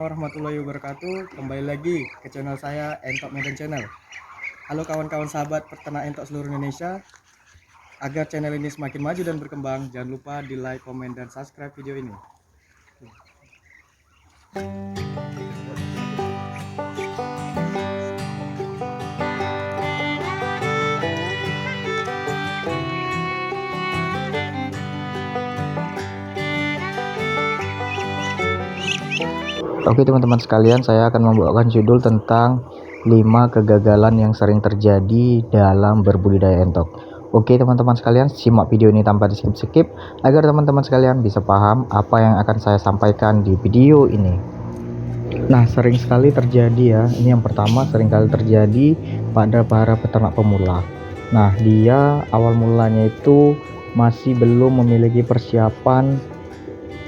Warahmatullahi wabarakatuh. Kembali lagi ke channel saya Entok Medan Channel. Halo kawan-kawan sahabat peternak entok seluruh Indonesia. Agar channel ini semakin maju dan berkembang, jangan lupa di like, komen, dan subscribe video ini. Oke teman-teman sekalian, saya akan membawakan judul tentang 5 kegagalan yang sering terjadi dalam berbudidaya entok. Oke teman-teman sekalian, simak video ini tanpa di skip agar teman-teman sekalian bisa paham apa yang akan saya sampaikan di video ini. Nah, sering sekali terjadi ya, ini yang pertama, sering kali terjadi pada para peternak pemula. Nah, dia awal mulanya itu masih belum memiliki persiapan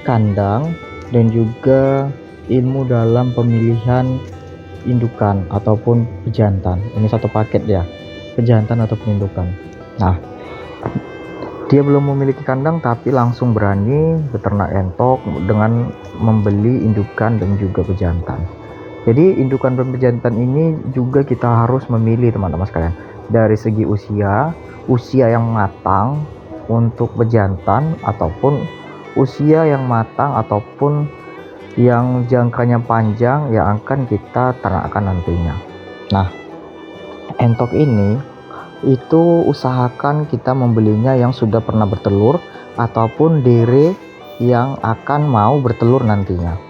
kandang dan juga ilmu dalam pemilihan indukan ataupun pejantan. Ini satu paket ya, pejantan atau indukan. Nah, dia belum memiliki kandang tapi langsung berani beternak entok dengan membeli indukan dan juga pejantan. Jadi indukan dan pejantan ini juga kita harus memilih teman-teman sekalian, dari segi usia yang matang untuk pejantan ataupun usia yang matang ataupun yang jangkanya panjang yang akan kita ternakkan nantinya. Nah, entok ini itu usahakan kita membelinya yang sudah pernah bertelur ataupun dere yang akan mau bertelur nantinya.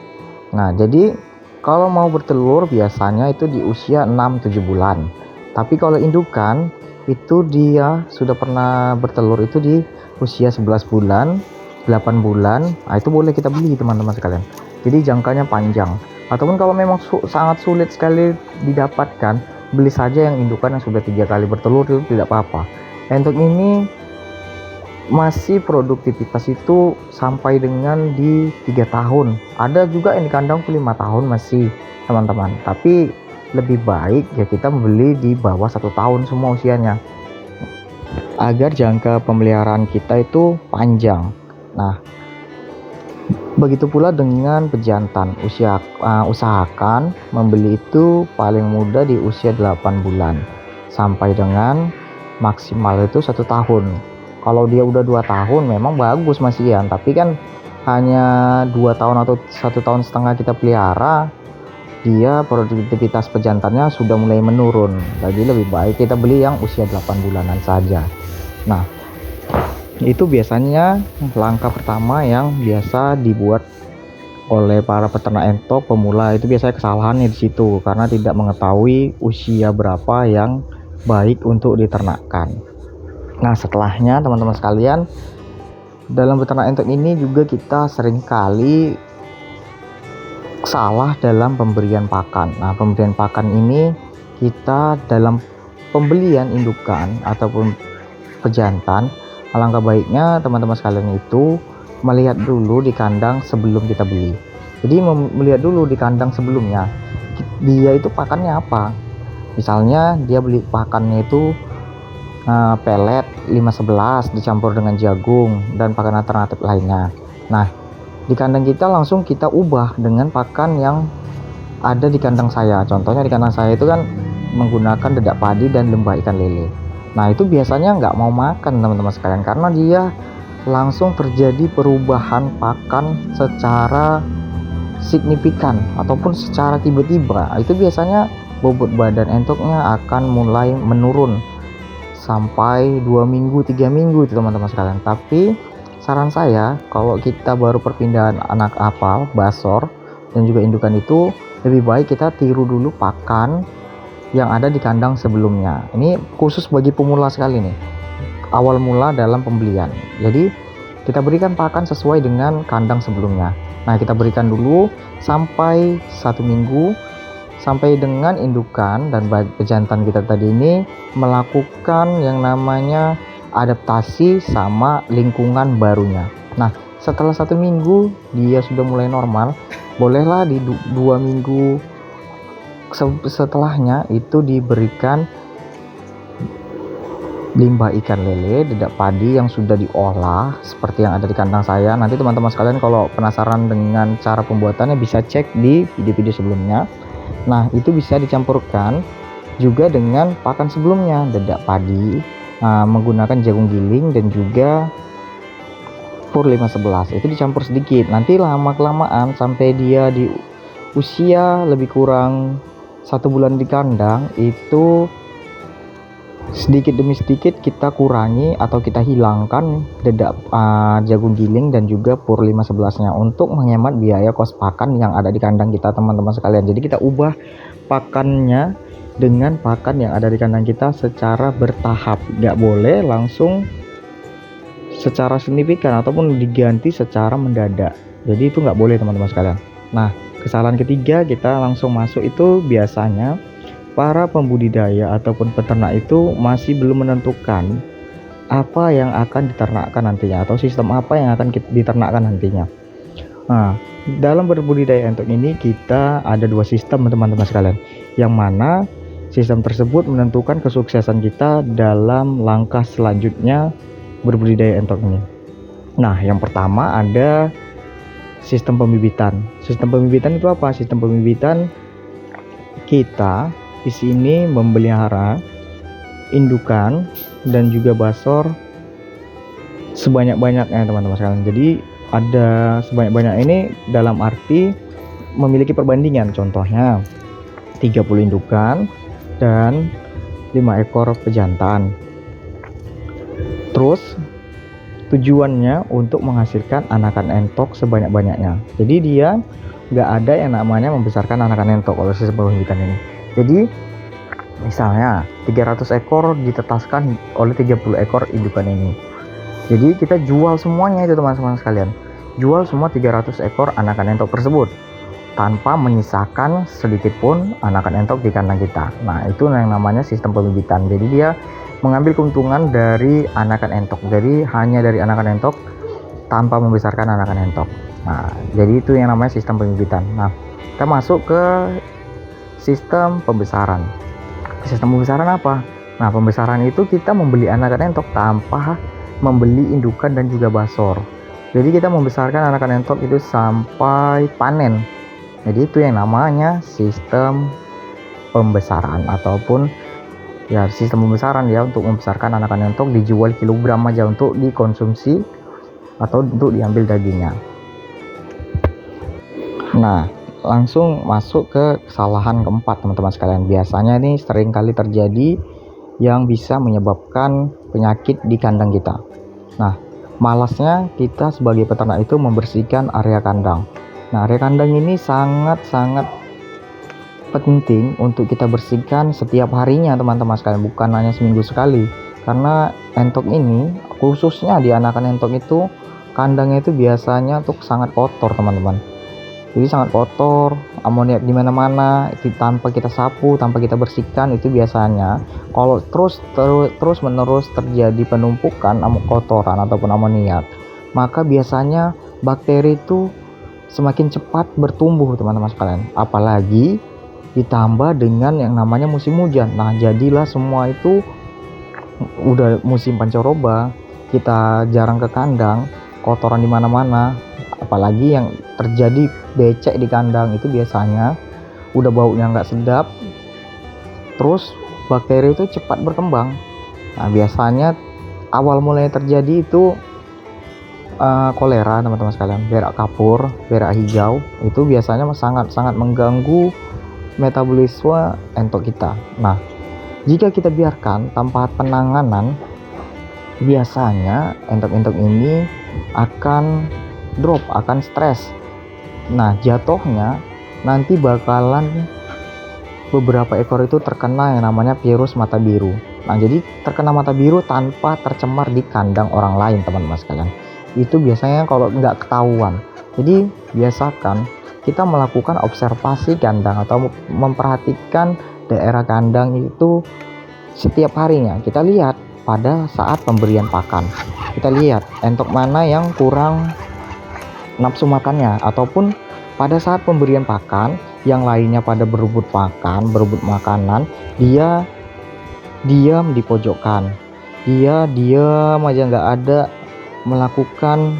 Nah, jadi kalau mau bertelur biasanya itu di usia 6-7 bulan. Tapi kalau indukan itu dia sudah pernah bertelur itu di usia 11 bulan, 8 bulan. Nah, itu boleh kita beli teman-teman sekalian. Jadi jangkanya panjang. Ataupun kalau memang sangat sulit sekali didapatkan, beli saja yang indukan yang sudah 3 kali bertelur, itu tidak apa-apa. Entok ini masih produktivitas itu sampai dengan di 3 tahun. Ada juga yang di kandang 5 tahun masih teman-teman. Tapi lebih baik ya kita membeli di bawah 1 tahun semua usianya, agar jangka pemeliharaan kita itu panjang. Nah, begitu pula dengan pejantan. Usahakan membeli itu paling muda di usia 8 bulan sampai dengan maksimal itu 1 tahun. Kalau dia udah 2 tahun memang bagus masih ya, tapi kan hanya 2 tahun atau 1,5 tahun kita pelihara, dia produktivitas pejantannya sudah mulai menurun. Jadi lebih baik kita beli yang usia 8 bulanan saja. Nah, itu biasanya langkah pertama yang biasa dibuat oleh para peternak entok pemula. Itu biasanya kesalahannya di situ karena tidak mengetahui usia berapa yang baik untuk diternakkan. Nah, setelahnya teman-teman sekalian, dalam beternak entok ini juga kita seringkali salah dalam pemberian pakan. Nah, pemberian pakan ini kita dalam pembelian indukan ataupun pejantan, alangkah baiknya teman-teman sekalian itu melihat dulu di kandang sebelum kita beli. Jadi melihat dulu di kandang sebelumnya dia itu pakannya apa. Misalnya dia beli pakannya itu pelet 5-11 dicampur dengan jagung dan pakan alternatif lainnya. Nah, di kandang kita langsung kita ubah dengan pakan yang ada di kandang saya. Contohnya di kandang saya itu kan menggunakan dedak padi dan lembah ikan lele. Nah, itu biasanya nggak mau makan teman-teman sekalian karena dia langsung terjadi perubahan pakan secara signifikan ataupun secara tiba-tiba. Itu biasanya bobot badan entoknya akan mulai menurun sampai 2 minggu 3 minggu itu teman-teman sekalian. Tapi saran saya, kalau kita baru perpindahan anak apal, basor dan juga indukan itu, lebih baik kita tiru dulu pakan yang ada di kandang sebelumnya. Ini khusus bagi pemula sekali nih, awal mula dalam pembelian. Jadi kita berikan pakan sesuai dengan kandang sebelumnya. Nah, kita berikan dulu sampai 1 minggu, sampai dengan indukan dan pejantan kita tadi ini melakukan yang namanya adaptasi sama lingkungan barunya. Nah, setelah 1 minggu dia sudah mulai normal, bolehlah di 2 minggu setelahnya itu diberikan limbah ikan lele, dedak padi yang sudah diolah seperti yang ada di kandang saya. Nanti teman-teman sekalian kalau penasaran dengan cara pembuatannya bisa cek di video-video sebelumnya. Nah, itu bisa dicampurkan juga dengan pakan sebelumnya, dedak padi, menggunakan jagung giling dan juga pur 511. Itu dicampur sedikit. Nanti lama kelamaan sampai dia di usia lebih kurang 1 bulan di kandang, itu sedikit demi sedikit kita kurangi atau kita hilangkan dedak jagung giling dan juga pur 511 nya untuk menghemat biaya kos pakan yang ada di kandang kita, teman-teman sekalian. Jadi kita ubah pakannya dengan pakan yang ada di kandang kita secara bertahap, nggak boleh langsung secara signifikan ataupun diganti secara mendadak. Jadi itu nggak boleh, teman-teman sekalian. Nah, kesalahan ketiga kita langsung masuk itu biasanya para pembudidaya ataupun peternak itu masih belum menentukan apa yang akan diternakkan nantinya atau sistem apa yang akan diternakkan nantinya. Nah, dalam berbudidaya entok ini kita ada 2 sistem, teman-teman sekalian, yang mana sistem tersebut menentukan kesuksesan kita dalam langkah selanjutnya berbudidaya entok ini. Nah, yang pertama ada sistem pembibitan. Sistem pembibitan itu apa? Sistem pembibitan kita di sini memelihara indukan dan juga basor sebanyak-banyaknya, teman-teman sekalian. Jadi ada sebanyak-banyak ini dalam arti memiliki perbandingan. Contohnya 30 indukan dan 5 ekor pejantan. Terus tujuannya untuk menghasilkan anakan entok sebanyak-banyaknya. Jadi dia nggak ada yang namanya membesarkan anakan entok kalau sistem pembibitan ini. Jadi misalnya 300 ekor ditetaskan oleh 30 ekor indukan ini. Jadi kita jual semuanya itu, teman-teman sekalian. Jual semua 300 ekor anakan entok tersebut tanpa menyisakan sedikit pun anakan entok di kandang kita. Nah, itu yang namanya sistem pembibitan. Jadi dia mengambil keuntungan dari anakan entok. Jadi hanya dari anakan entok tanpa membesarkan anakan entok. Nah, jadi itu yang namanya sistem pembibitan. Nah, kita masuk ke sistem pembesaran. Sistem pembesaran apa? Nah, pembesaran itu kita membeli anakan entok tanpa membeli indukan dan juga basor. Jadi kita membesarkan anakan entok itu sampai panen. Jadi itu yang namanya sistem pembesaran ataupun ya sistem pembesaran ya, untuk membesarkan anakan entok dijual kilogram aja untuk dikonsumsi atau untuk diambil dagingnya. Nah, langsung masuk ke kesalahan keempat, teman-teman sekalian. Biasanya ini sering kali terjadi yang bisa menyebabkan penyakit di kandang kita. Nah, malasnya kita sebagai peternak itu membersihkan area kandang. Nah, area kandang ini sangat-sangat penting untuk kita bersihkan setiap harinya, teman-teman sekalian, bukan hanya seminggu sekali. Karena entok ini, khususnya di anakan entok itu, kandangnya itu biasanya tuh sangat kotor, teman-teman. Jadi sangat kotor, amoniak di mana-mana, tanpa kita sapu, tanpa kita bersihkan. Itu biasanya kalau terus menerus terjadi penumpukan kotoran ataupun amoniak, maka biasanya bakteri itu semakin cepat bertumbuh, teman-teman sekalian. Apalagi ditambah dengan yang namanya musim hujan. Nah, jadilah semua itu udah musim pancaroba, kita jarang ke kandang, kotoran di mana-mana. Apalagi yang terjadi becek di kandang itu biasanya udah baunya nggak sedap, terus bakteri itu cepat berkembang. Nah, biasanya awal mulai terjadi itu kolera, teman-teman sekalian, berak kapur, berak hijau. Itu biasanya sangat-sangat mengganggu metabolisme entok kita. Nah, jika kita biarkan tanpa penanganan, biasanya entok-entok ini akan drop, akan stres. Nah, jatuhnya nanti bakalan beberapa ekor itu terkena yang namanya virus mata biru. Nah, jadi terkena mata biru tanpa tercemar di kandang orang lain, teman-teman sekalian. Itu biasanya kalau nggak ketahuan. Jadi biasakan kita melakukan observasi kandang atau memperhatikan daerah kandang itu setiap harinya. Kita lihat pada saat pemberian pakan. Kita lihat entok mana yang kurang nafsu makannya, ataupun pada saat pemberian pakan yang lainnya pada berebut makan, berebut makanan, dia diam di pojokan. dia diam aja, nggak ada melakukan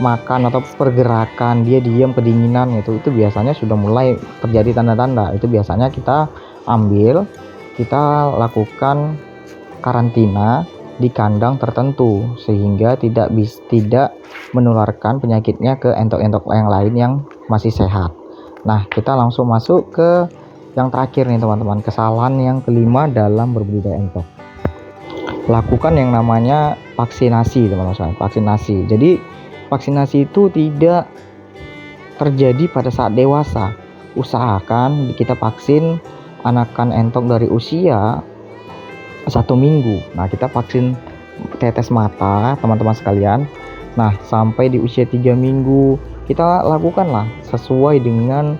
makan atau pergerakan, dia diam kedinginan, itu biasanya sudah mulai terjadi tanda-tanda. Itu biasanya kita ambil, kita lakukan karantina di kandang tertentu sehingga tidak menularkan penyakitnya ke entok-entok yang lain yang masih sehat. Nah, kita langsung masuk ke yang terakhir nih teman-teman, kesalahan yang kelima dalam berbudidaya entok. Lakukan yang namanya vaksinasi teman-teman. Vaksinasi. Jadi vaksinasi itu tidak terjadi pada saat dewasa. Usahakan kita vaksin anakan entok dari usia 1 minggu. Nah, kita vaksin tetes mata teman-teman sekalian. Nah, sampai di usia 3 minggu kita lakukanlah sesuai dengan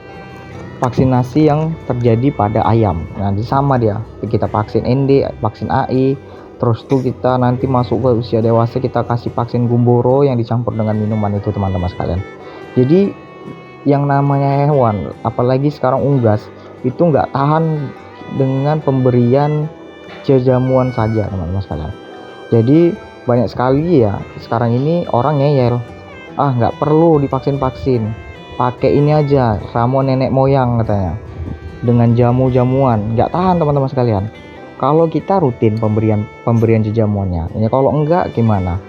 vaksinasi yang terjadi pada ayam. Nah, sama dia, kita vaksin ND, vaksin AI. Terus tuh kita nanti masuk ke usia dewasa kita kasih vaksin gumboro yang dicampur dengan minuman itu teman-teman sekalian. Jadi yang namanya hewan, apalagi sekarang unggas, itu nggak tahan dengan pemberian jamuan saja teman-teman sekalian. Jadi banyak sekali ya sekarang ini orang ngeyel, nggak perlu divaksin-vaksin, pakai ini aja ramuan nenek moyang katanya, dengan jamuan, nggak tahan teman-teman sekalian. Kalau kita rutin pemberian jamuannya, ya kalau enggak gimana?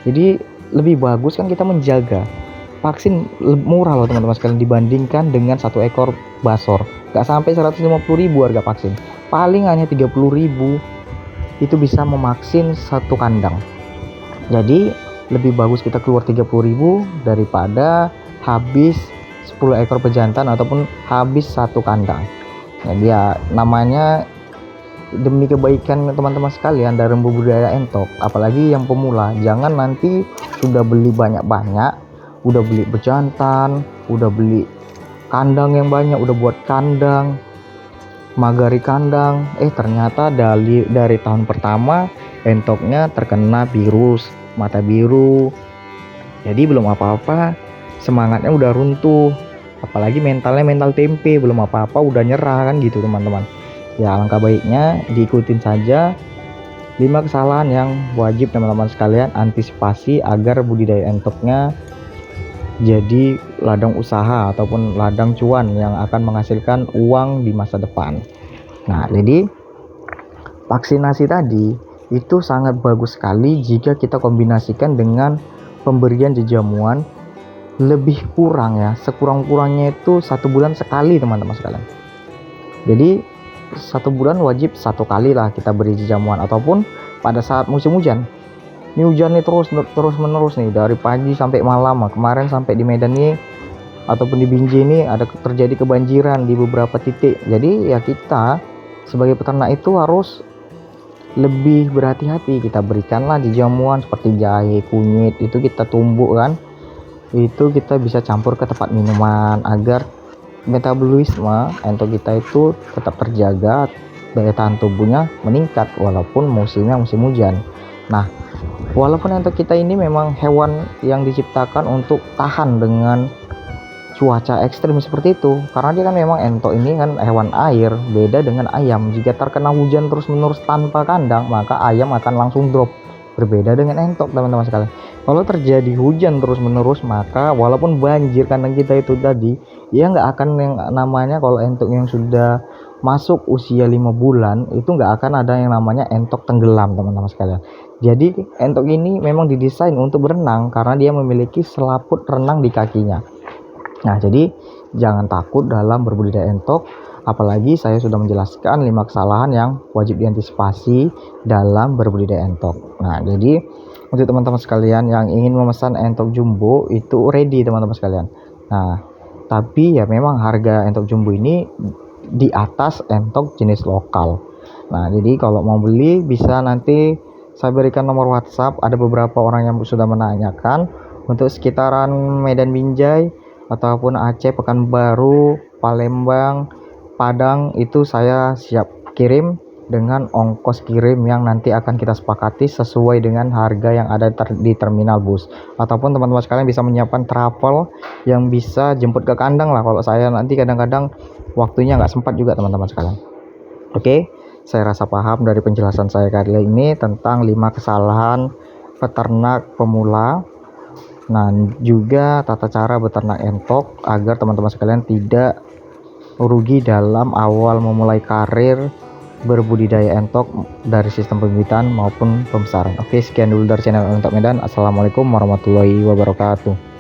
Jadi lebih bagus kan kita menjaga. Vaksin murah loh teman-teman sekalian dibandingkan dengan 1 ekor basor. Nggak sampai 150.000 harga vaksin. Paling hanya 30.000 itu bisa memaksin 1 kandang. Jadi lebih bagus kita keluar 30.000 daripada habis 10 ekor pejantan ataupun habis 1 kandang. Jadi ya namanya demi kebaikan teman-teman sekalian dalam berbudidaya entok, apalagi yang pemula, jangan nanti sudah beli banyak-banyak, udah beli bejantan, udah beli kandang yang banyak, udah buat kandang, magari kandang, ternyata dari tahun pertama entoknya terkena virus mata biru. Jadi belum apa-apa semangatnya udah runtuh, apalagi mental tempe, belum apa-apa udah nyerah kan gitu teman-teman. Ya alangkah baiknya diikutin saja 5 kesalahan yang wajib teman-teman sekalian antisipasi agar budidaya entoknya jadi ladang usaha ataupun ladang cuan yang akan menghasilkan uang di masa depan. Nah, jadi vaksinasi tadi itu sangat bagus sekali jika kita kombinasikan dengan pemberian jamuan lebih kurang ya, sekurang-kurangnya itu 1 bulan sekali teman-teman sekalian. Jadi 1 bulan wajib 1 kali lah kita beri jamuan, ataupun pada saat musim hujan. Ini hujan nih terus menerus nih dari pagi sampai malam. Kemarin sampai di Medan nih ataupun di Binjai ini ada terjadi kebanjiran di beberapa titik. Jadi ya kita sebagai peternak itu harus lebih berhati-hati. Kita berikanlah jamuan seperti jahe, kunyit, itu kita tumbuk kan. Itu kita bisa campur ke tempat minuman agar metabolisme entok kita itu tetap terjaga, daya tahan tubuhnya meningkat walaupun musimnya musim hujan. Nah, walaupun entok kita ini memang hewan yang diciptakan untuk tahan dengan cuaca ekstrim seperti itu, karena dia kan memang entok ini kan hewan air, beda dengan ayam. Jika terkena hujan terus menerus tanpa kandang, maka ayam akan langsung drop. Berbeda dengan entok teman-teman sekalian. Kalau terjadi hujan terus menerus, maka walaupun banjir kandang kita itu tadi, ya nggak akan yang namanya, kalau entok yang sudah masuk usia 5 bulan itu nggak akan ada yang namanya entok tenggelam teman-teman sekalian. Jadi entok ini memang didesain untuk berenang karena dia memiliki selaput renang di kakinya. Nah, jadi jangan takut dalam berbudidaya entok, apalagi saya sudah menjelaskan 5 kesalahan yang wajib diantisipasi dalam berbudidaya entok. Nah, jadi untuk teman-teman sekalian yang ingin memesan entok jumbo itu ready teman-teman sekalian. Nah, tapi ya memang harga entok jumbo ini di atas entok jenis lokal. Nah, jadi kalau mau beli bisa nanti saya berikan nomor WhatsApp, ada beberapa orang yang sudah menanyakan untuk sekitaran Medan Binjai ataupun Aceh, Pekanbaru, Palembang, Padang, itu saya siap kirim dengan ongkos kirim yang nanti akan kita sepakati sesuai dengan harga yang ada di terminal bus, ataupun teman-teman sekalian bisa menyiapkan travel yang bisa jemput ke kandang lah. Kalau saya nanti kadang-kadang waktunya nggak sempat juga teman-teman sekalian. Oke, saya rasa paham dari penjelasan saya kali ini tentang 5 kesalahan peternak pemula. Nah, juga tata cara beternak entok agar teman-teman sekalian tidak rugi dalam awal memulai karir berbudidaya entok dari sistem pembibitan maupun pembesaran. Oke, sekian dulu dari channel Entok Medan. Assalamualaikum warahmatullahi wabarakatuh.